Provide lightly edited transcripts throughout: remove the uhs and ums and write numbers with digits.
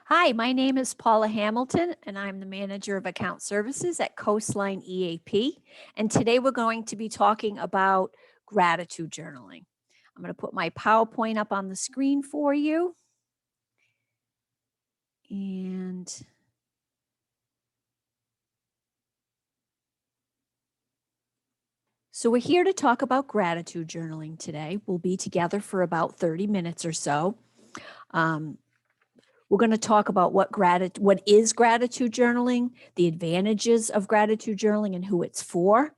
Hi, my name is Paula Hamilton, and I'm the manager of account services at Coastline EAP. And today we're going to be talking about gratitude journaling. I'm going to put my PowerPoint up on the screen for you. And so we're here to talk about gratitude journaling today. We'll be together for about 30 minutes or so. We're going to talk about what is gratitude journaling, the advantages of gratitude journaling, and who it's for.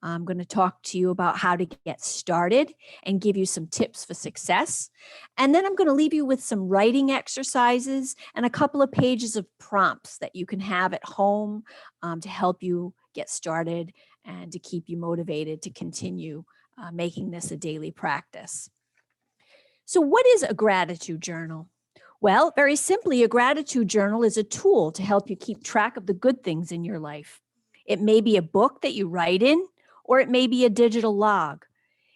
I'm going to talk to you about how to get started and give you some tips for success. And then I'm going to leave you with some writing exercises and a couple of pages of prompts that you can have at home to help you get started and to keep you motivated to continue making this a daily practice. So, what is a gratitude journal? Well, very simply, a gratitude journal is a tool to help you keep track of the good things in your life. It may be a book that you write in, or it may be a digital log.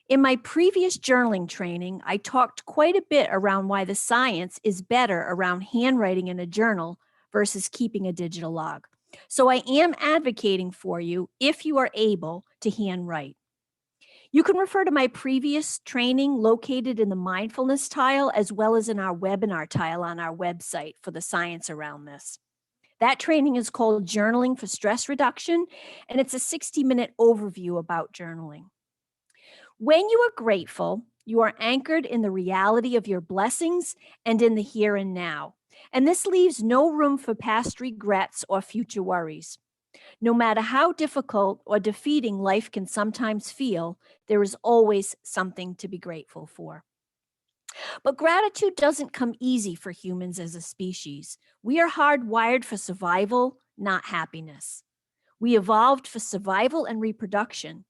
In my previous journaling training, I talked quite a bit around why the science is better around handwriting in a journal versus keeping a digital log. So I am advocating for you, if you are able, to handwrite. You can refer to my previous training located in the mindfulness tile as well as in our webinar tile on our website for the science around this. That training is called Journaling for Stress Reduction, and it's a 60-minute overview about journaling. When you are grateful, you are anchored in the reality of your blessings and in the here and now. And this leaves no room for past regrets or future worries. No matter how difficult or defeating life can sometimes feel, there is always something to be grateful for. But gratitude doesn't come easy for humans as a species. We are hardwired for survival, not happiness. We evolved for survival and reproduction.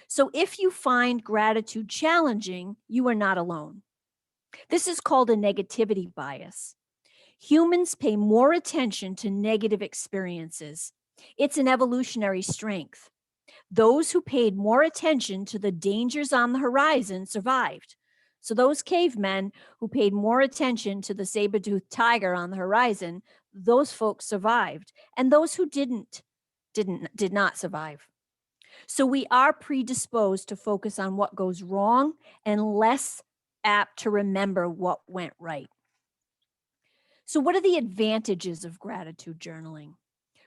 So if you find gratitude challenging, you are not alone. This is called a negativity bias. Humans pay more attention to negative experiences. It's an evolutionary strength. Those who paid more attention to the dangers on the horizon survived. So those cavemen who paid more attention to the saber-toothed tiger on the horizon, those folks survived. And those who did not survive. So we are predisposed to focus on what goes wrong and less apt to remember what went right. So what are the advantages of gratitude journaling?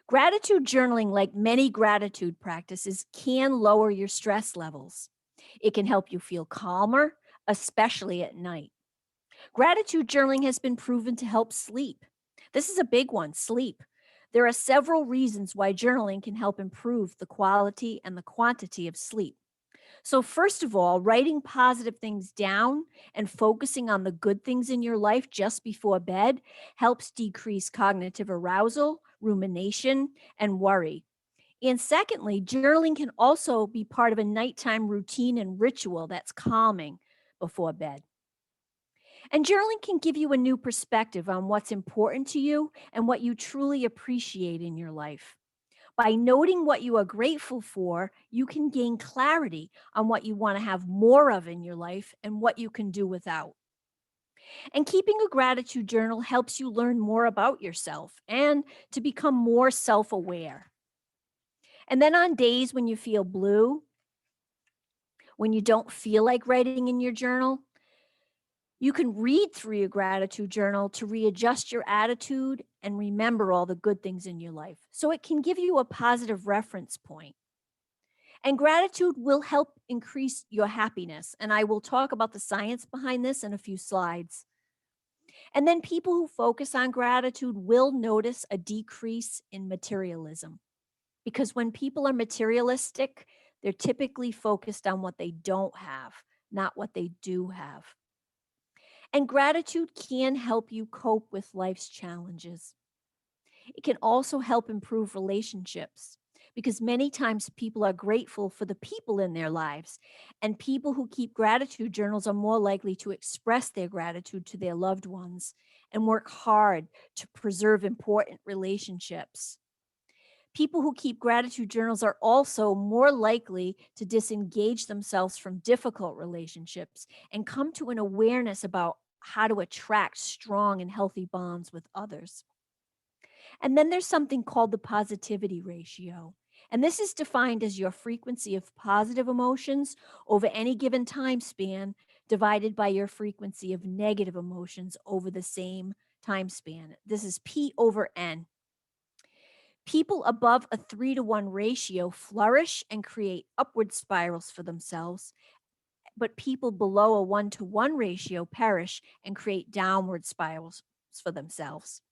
Gratitude journaling, like many gratitude practices, can lower your stress levels. It can help you feel calmer, especially at night. Gratitude journaling has been proven to help sleep. This is a big one, sleep. There are several reasons why journaling can help improve the quality and the quantity of sleep. So, first of all, writing positive things down and focusing on the good things in your life just before bed helps decrease cognitive arousal, rumination, and worry. And secondly, journaling can also be part of a nighttime routine and ritual that's calming before bed. And journaling can give you a new perspective on what's important to you and what you truly appreciate in your life. By noting what you are grateful for, you can gain clarity on what you want to have more of in your life and what you can do without. And keeping a gratitude journal helps you learn more about yourself and to become more self aware. And then on days when you feel blue, when you don't feel like writing in your journal, you can read through your gratitude journal to readjust your attitude and remember all the good things in your life. So it can give you a positive reference point. And gratitude will help increase your happiness. And I will talk about the science behind this in a few slides. And then people who focus on gratitude will notice a decrease in materialism. Because when people are materialistic, they're typically focused on what they don't have, not what they do have. And gratitude can help you cope with life's challenges. It can also help improve relationships because many times people are grateful for the people in their lives. And people who keep gratitude journals are more likely to express their gratitude to their loved ones and work hard to preserve important relationships. People who keep gratitude journals are also more likely to disengage themselves from difficult relationships and come to an awareness about how to attract strong and healthy bonds with others. And then there's something called the positivity ratio. And this is defined as your frequency of positive emotions over any given time span divided by your frequency of negative emotions over the same time span. This is P over N. People above a 3-to-1 ratio flourish and create upward spirals for themselves, but people below a 1-to-1 ratio perish and create downward spirals for themselves.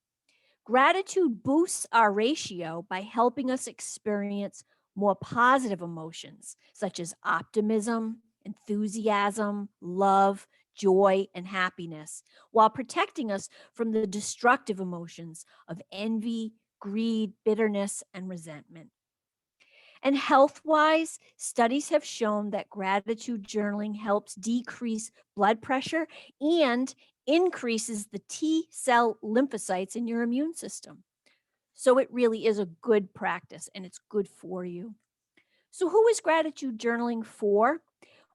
Gratitude boosts our ratio by helping us experience more positive emotions, such as optimism, enthusiasm, love, joy, and happiness, while protecting us from the destructive emotions of envy, greed, bitterness, and resentment. And health wise, studies have shown that gratitude journaling helps decrease blood pressure and increases the T cell lymphocytes in your immune system. So it really is a good practice and it's good for you. So, who is gratitude journaling for?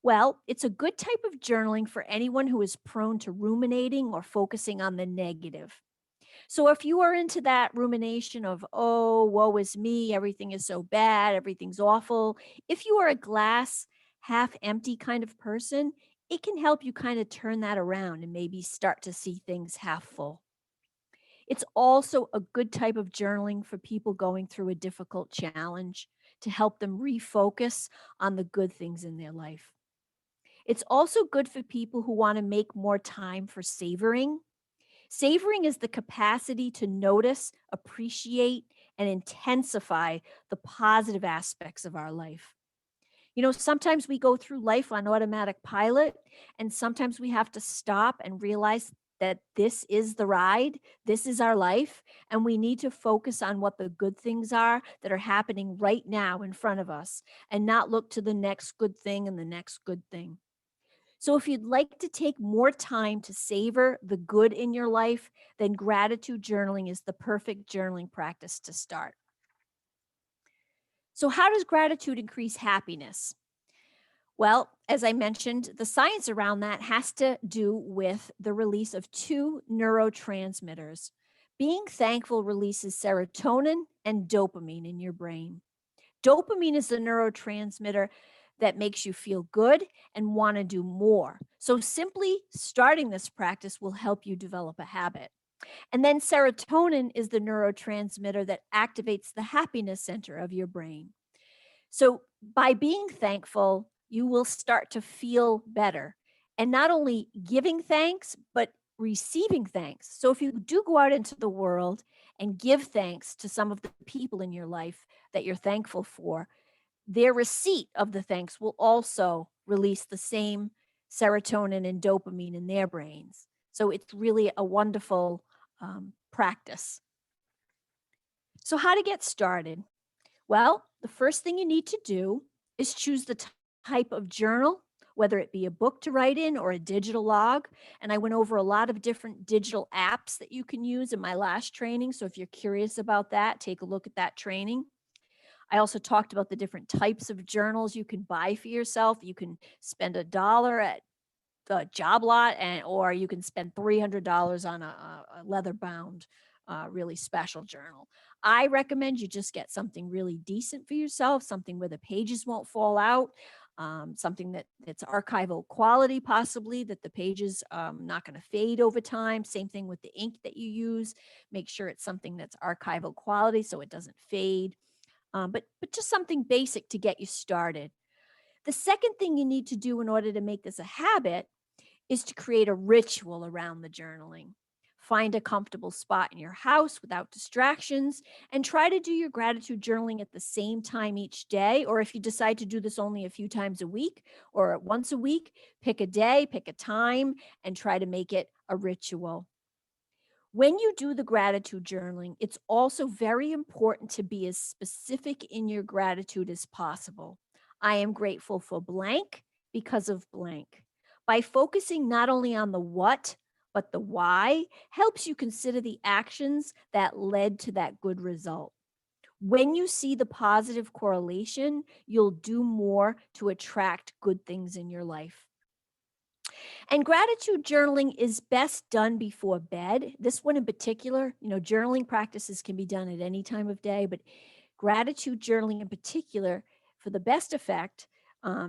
Well, it's a good type of journaling for anyone who is prone to ruminating or focusing on the negative. So if you are into that rumination of, oh, woe is me, everything is so bad, everything's awful, if you are a glass half empty kind of person, it can help you kind of turn that around and maybe start to see things half full. It's also a good type of journaling for people going through a difficult challenge to help them refocus on the good things in their life. It's also good for people who want to make more time for savoring. Savoring is the capacity to notice, appreciate, and intensify the positive aspects of our life. You know, sometimes we go through life on automatic pilot, and sometimes we have to stop and realize that this is the ride, this is our life, and we need to focus on what the good things are that are happening right now in front of us and not look to the next good thing and the next good thing. So, if you'd like to take more time to savor the good in your life, then gratitude journaling is the perfect journaling practice to start. So, how does gratitude increase happiness? Well, as I mentioned, the science around that has to do with the release of two neurotransmitters. Being thankful releases serotonin and dopamine in your brain. Dopamine is the neurotransmitter that makes you feel good and want to do more. So, simply starting this practice will help you develop a habit. And then, serotonin is the neurotransmitter that activates the happiness center of your brain. So, by being thankful, you will start to feel better. And not only giving thanks, but receiving thanks. So, if you do go out into the world and give thanks to some of the people in your life that you're thankful for, their receipt of the thanks will also release the same serotonin and dopamine in their brains. So, it's really a wonderful practice. So, how to get started? Well, the first thing you need to do is choose the type of journal, whether it be a book to write in or a digital log. And I went over a lot of different digital apps that you can use in my last training. So if you're curious about that, take a look at that training. I also talked about the different types of journals you can buy for yourself. You can spend $1 at the job lot, and or you can spend $300 on a leather bound really special journal. I recommend you just get something really decent for yourself, something where the pages won't fall out, something that's archival quality, possibly that the pages not going to fade over time. Same thing with the ink that you use. Make sure it's something that's archival quality so it doesn't fade. But just something basic to get you started. The second thing you need to do in order to make this a habit is to create a ritual around the journaling. Find a comfortable spot in your house without distractions and try to do your gratitude journaling at the same time each day. Or if you decide to do this only a few times a week or once a week, pick a day, pick a time, and try to make it a ritual. When you do the gratitude journaling, it's also very important to be as specific in your gratitude as possible. I am grateful for blank because of blank. By focusing not only on the what, but the why, helps you consider the actions that led to that good result. When you see the positive correlation, you'll do more to attract good things in your life. And gratitude journaling is best done before bed. This one in particular, journaling practices can be done at any time of day, but gratitude journaling in particular, for the best effect,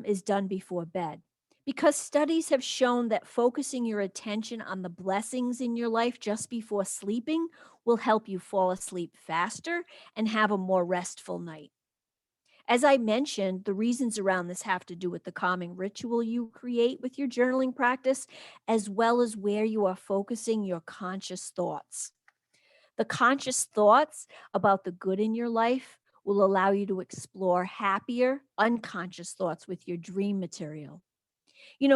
is done before bed. Because studies have shown that focusing your attention on the blessings in your life just before sleeping will help you fall asleep faster and have a more restful night. As I mentioned, the reasons around this have to do with the calming ritual you create with your journaling practice, as well as where you are focusing your conscious thoughts. The conscious thoughts about the good in your life will allow you to explore happier, unconscious thoughts with your dream material.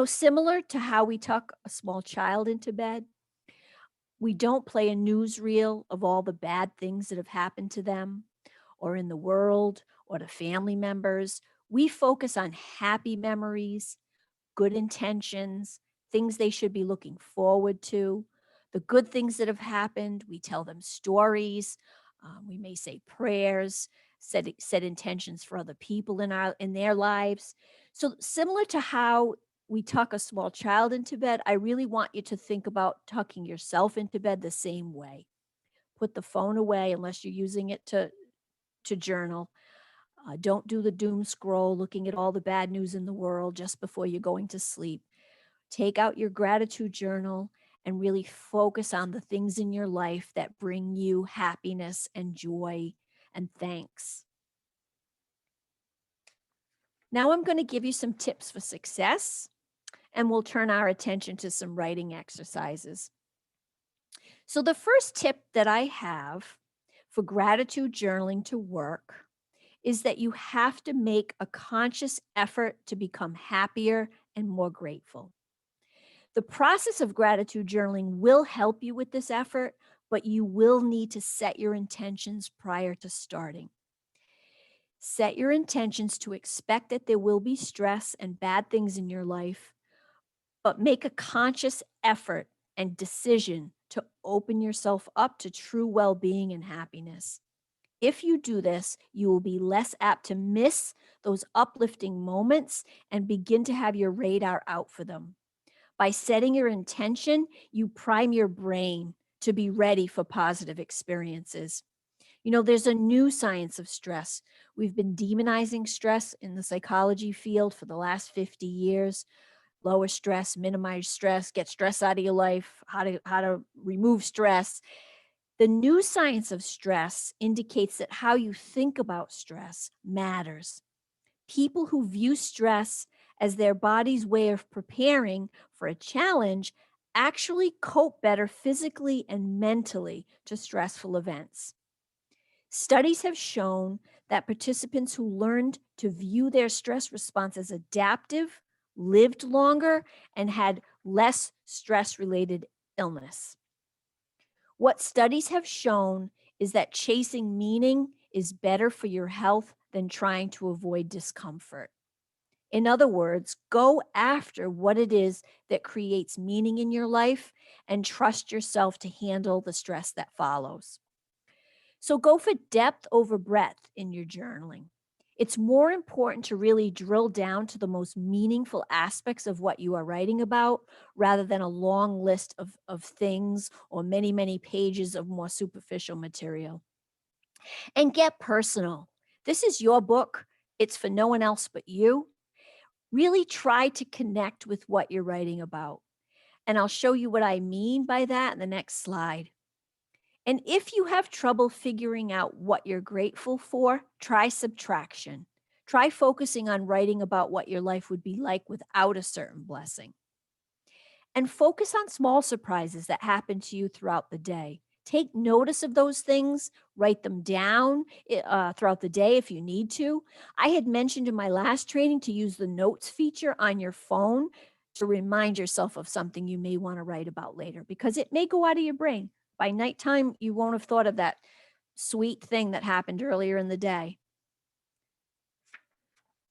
Similar to how we tuck a small child into bed, we don't play a newsreel of all the bad things that have happened to them or in the world or to family members. We focus on happy memories, good intentions, things they should be looking forward to, the good things that have happened. We tell them stories. We may say prayers, set intentions for other people in their lives. So similar to how we tuck a small child into bed, I really want you to think about tucking yourself into bed the same way. Put the phone away unless you're using it to journal. Don't do the doom scroll, looking at all the bad news in the world just before you're going to sleep. Take out your gratitude journal and really focus on the things in your life that bring you happiness and joy and thanks. Now I'm going to give you some tips for success, and we'll turn our attention to some writing exercises. So the first tip that I have for gratitude journaling to work is that you have to make a conscious effort to become happier and more grateful. The process of gratitude journaling will help you with this effort, but you will need to set your intentions prior to starting. Set your intentions to expect that there will be stress and bad things in your life, but make a conscious effort and decision to open yourself up to true well-being and happiness. If you do this, you will be less apt to miss those uplifting moments and begin to have your radar out for them. By setting your intention, you prime your brain to be ready for positive experiences. There's a new science of stress. We've been demonizing stress in the psychology field for the last 50 years. Lower stress, minimize stress, get stress out of your life, how to remove stress. The new science of stress indicates that how you think about stress matters. People who view stress as their body's way of preparing for a challenge actually cope better physically and mentally to stressful events. Studies have shown that participants who learned to view their stress response as adaptive lived longer and had less stress-related illness. What studies have shown is that chasing meaning is better for your health than trying to avoid discomfort. In other words, go after what it is that creates meaning in your life and trust yourself to handle the stress that follows. So go for depth over breadth in your journaling. It's more important to really drill down to the most meaningful aspects of what you are writing about rather than a long list of things or many, many pages of more superficial material. And get personal. This is your book. It's for no one else but you. Really try to connect with what you're writing about. And I'll show you what I mean by that in the next slide. And if you have trouble figuring out what you're grateful for, try subtraction. Try focusing on writing about what your life would be like without a certain blessing. And focus on small surprises that happen to you throughout the day. Take notice of those things, write them down throughout the day if you need to. I had mentioned in my last training to use the notes feature on your phone to remind yourself of something you may want to write about later, because it may go out of your brain. By nighttime, you won't have thought of that sweet thing that happened earlier in the day.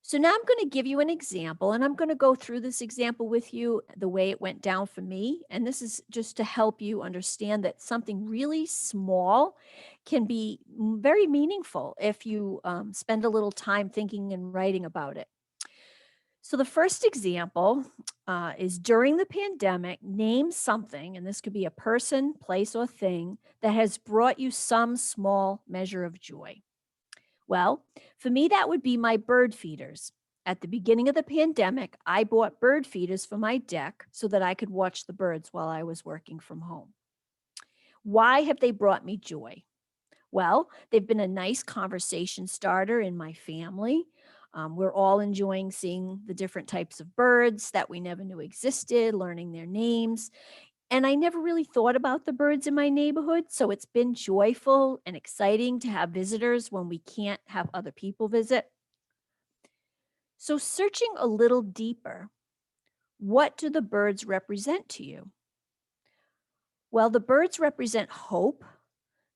So now I'm going to give you an example, and I'm going to go through this example with you the way it went down for me. And this is just to help you understand that something really small can be very meaningful if you spend a little time thinking and writing about it. So the first example is during the pandemic, name something, and this could be a person, place, or thing that has brought you some small measure of joy. Well, for me, that would be my bird feeders. At the beginning of the pandemic, I bought bird feeders for my deck so that I could watch the birds while I was working from home. Why have they brought me joy? Well, they've been a nice conversation starter in my family. We're all enjoying seeing the different types of birds that we never knew existed, learning their names. And I never really thought about the birds in my neighborhood. So it's been joyful and exciting to have visitors when we can't have other people visit. So, searching a little deeper, what do the birds represent to you? Well, the birds represent hope.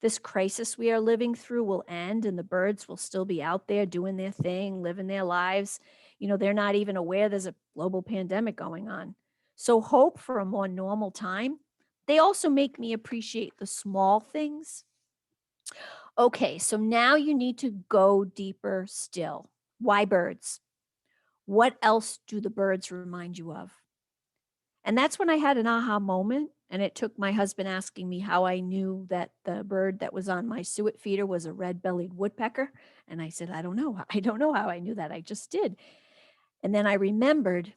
This crisis we are living through will end and the birds will still be out there doing their thing, living their lives. They're not even aware there's a global pandemic going on. So, hope for a more normal time. They also make me appreciate the small things. Okay, so now you need to go deeper still. Why birds? What else do the birds remind you of? And that's when I had an aha moment. And it took my husband asking me how I knew that the bird that was on my suet feeder was a red bellied woodpecker. And I said, I don't know. I don't know how I knew that. I just did. And then I remembered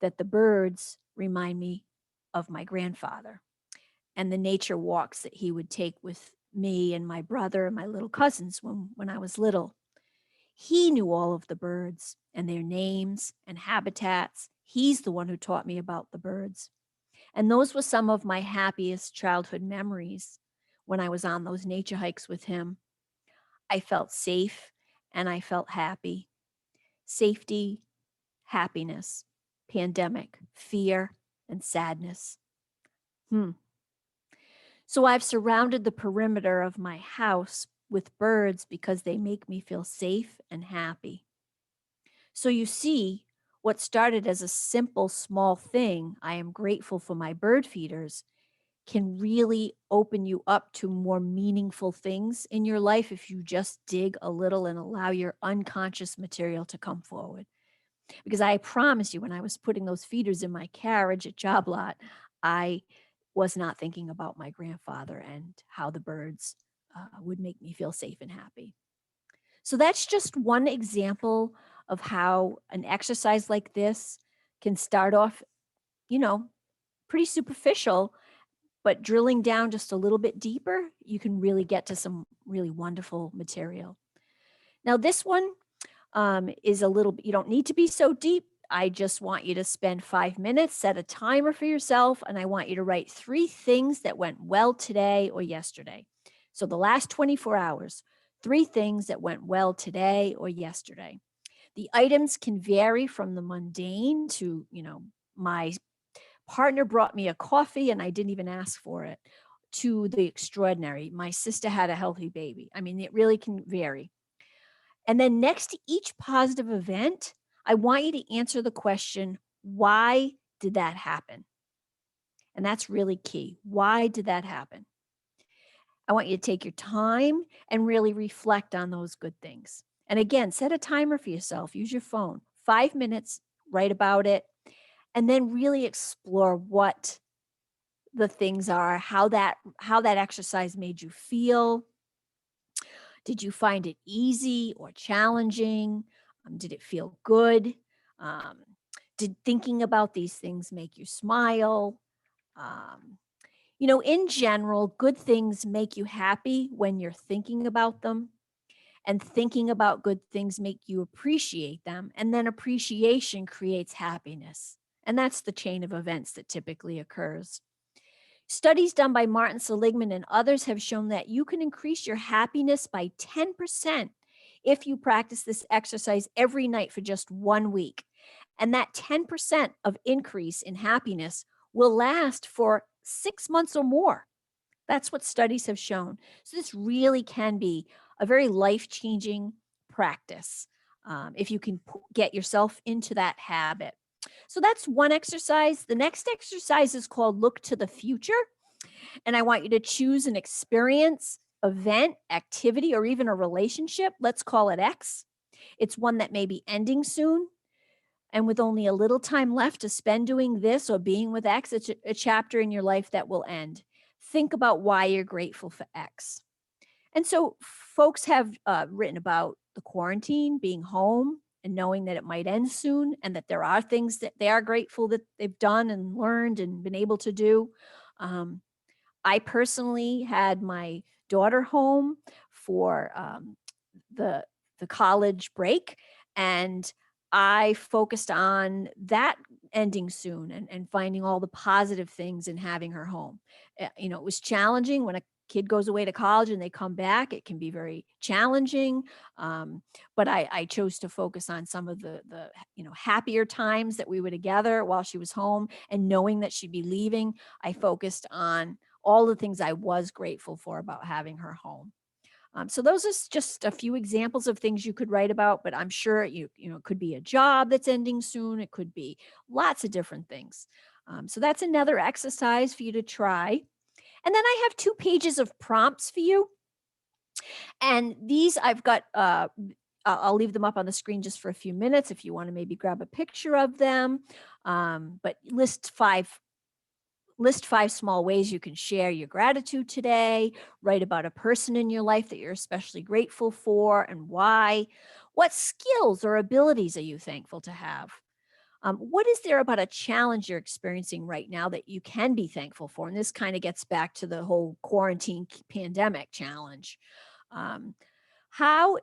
that the birds remind me of my grandfather and the nature walks that he would take with me and my brother and my little cousins when I was little. He knew all of the birds and their names and habitats. He's the one who taught me about the birds. And those were some of my happiest childhood memories when I was on those nature hikes with him. I felt safe and I felt happy. Safety, happiness, pandemic, fear, and sadness. Hmm. So I've surrounded the perimeter of my house with birds because they make me feel safe and happy. So you see, what started as a simple, small thing, I am grateful for my bird feeders, can really open you up to more meaningful things in your life if you just dig a little and allow your unconscious material to come forward. Because I promise you, when I was putting those feeders in my carriage at Job Lot, I was not thinking about my grandfather and how the birds would make me feel safe and happy. So that's just one example of how an exercise like this can start off, you know, pretty superficial, but drilling down just a little bit deeper, you can really get to some really wonderful material. Now, this one is a little, you don't need to be so deep. I just want you to spend 5 minutes, set a timer for yourself, and I want you to write 3 things that went well today or yesterday. So the last 24 hours, 3 things that went well today or yesterday. The items can vary from the mundane to, my partner brought me a coffee and I didn't even ask for it, to the extraordinary. My sister had a healthy baby. I mean, it really can vary. And then next to each positive event, I want you to answer the question, why did that happen? And that's really key. Why did that happen? I want you to take your time and really reflect on those good things. And again, set a timer for yourself. Use your phone. 5 minutes, write about it, and then really explore what the things are, how that exercise made you feel. Did you find it easy or challenging? Did it feel good? Um, did thinking about these things make you smile? Um, in general, good things make you happy when you're thinking about them, and thinking about good things make you appreciate them. And then appreciation creates happiness. And that's the chain of events that typically occurs. Studies done by Martin Seligman and others have shown that you can increase your happiness by 10% if you practice this exercise every night for just 1 week. And that 10% of increase in happiness will last for 6 months or more. That's what studies have shown. So this really can be a very life-changing practice if you can get yourself into that habit. So that's one exercise. The next exercise is called Look to the Future. And I want you to choose an experience, event, activity, or even a relationship. Let's call it X. It's one that may be ending soon. And with only a little time left to spend doing this or being with X, it's a chapter in your life that will end. Think about why you're grateful for X. And so folks have written about the quarantine, being home, and knowing that it might end soon, and that there are things that they are grateful that they've done and learned and been able to do. Um, I personally had my daughter home for the the college break, and I focused on that ending soon and finding all the positive things in having her home. It was challenging when a kid goes away to college and they come back. It can be very challenging, but I chose to focus on some of the happier times that we were together while she was home, and knowing that she'd be leaving, I focused on all the things I was grateful for about having her home. So those are just a few examples of things you could write about, but I'm sure it could be a job that's ending soon. It could be lots of different things. So that's another exercise for you to try. And then I have 2 pages of prompts for you. And these I've got, I'll leave them up on the screen just for a few minutes if you want to maybe grab a picture of them. But list 5 small ways you can share your gratitude today. Write about a person in your life that you're especially grateful for and why. What skills or abilities are you thankful to have? What is there about a challenge you're experiencing right now that you can be thankful for? And this kind of gets back to the whole quarantine pandemic challenge. Um, how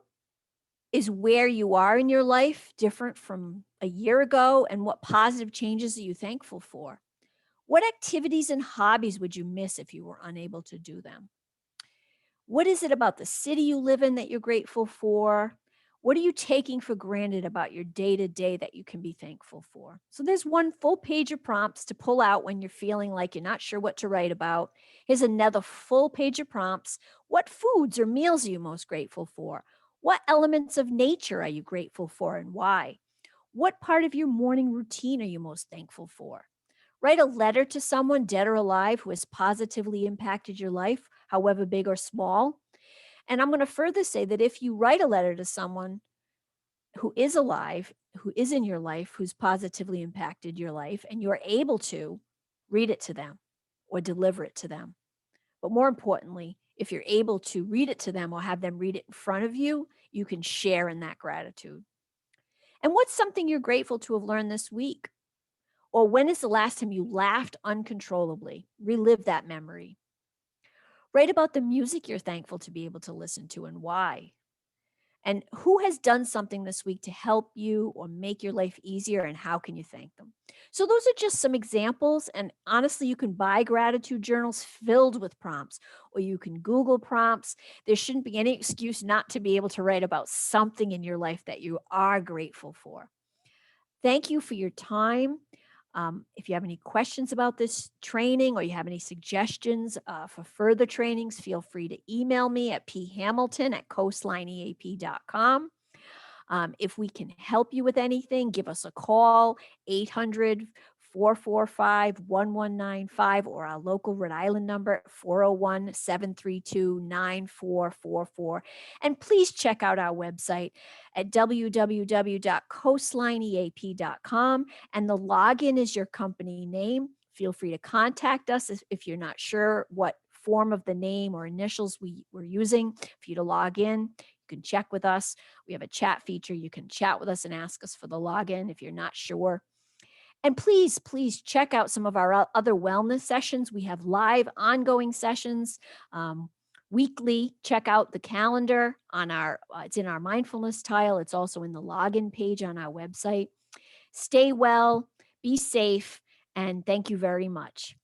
is where you are in your life different from a year ago? And what positive changes are you thankful for? What activities and hobbies would you miss if you were unable to do them? What is it about the city you live in that you're grateful for? What are you taking for granted about your day to day that you can be thankful for? So, there's one full page of prompts to pull out when you're feeling like you're not sure what to write about. Here's another full page of prompts. What foods or meals are you most grateful for? What elements of nature are you grateful for and why? What part of your morning routine are you most thankful for? Write a letter to someone, dead or alive, who has positively impacted your life, however big or small. And I'm going to further say that if you write a letter to someone who is alive, who is in your life, who's positively impacted your life, and you're able to read it to them or deliver it to them. But more importantly, if you're able to read it to them or have them read it in front of you, you can share in that gratitude. And what's something you're grateful to have learned this week? Or when is the last time you laughed uncontrollably? Relive that memory. Write about the music you're thankful to be able to listen to and why. And who has done something this week to help you or make your life easier, and how can you thank them? So, those are just some examples. And honestly, you can buy gratitude journals filled with prompts, or you can Google prompts. There shouldn't be any excuse not to be able to write about something in your life that you are grateful for. Thank you for your time. If you have any questions about this training or you have any suggestions for further trainings, feel free to email me at phamilton@coastlineeap.com. If we can help you with anything, give us a call, 800-445-1195, or our local Rhode Island number, 401-732-9444. And please check out our website at www.coastlineeap.com. And the login is your company name. Feel free to contact us if you're not sure what form of the name or initials we're using for you to log in. You can check with us. We have a chat feature. You can chat with us and ask us for the login if you're not sure. And please, please check out some of our other wellness sessions. We have live ongoing sessions weekly. Check out the calendar on it's in our mindfulness tile. It's also in the login page on our website. Stay well, be safe, and thank you very much.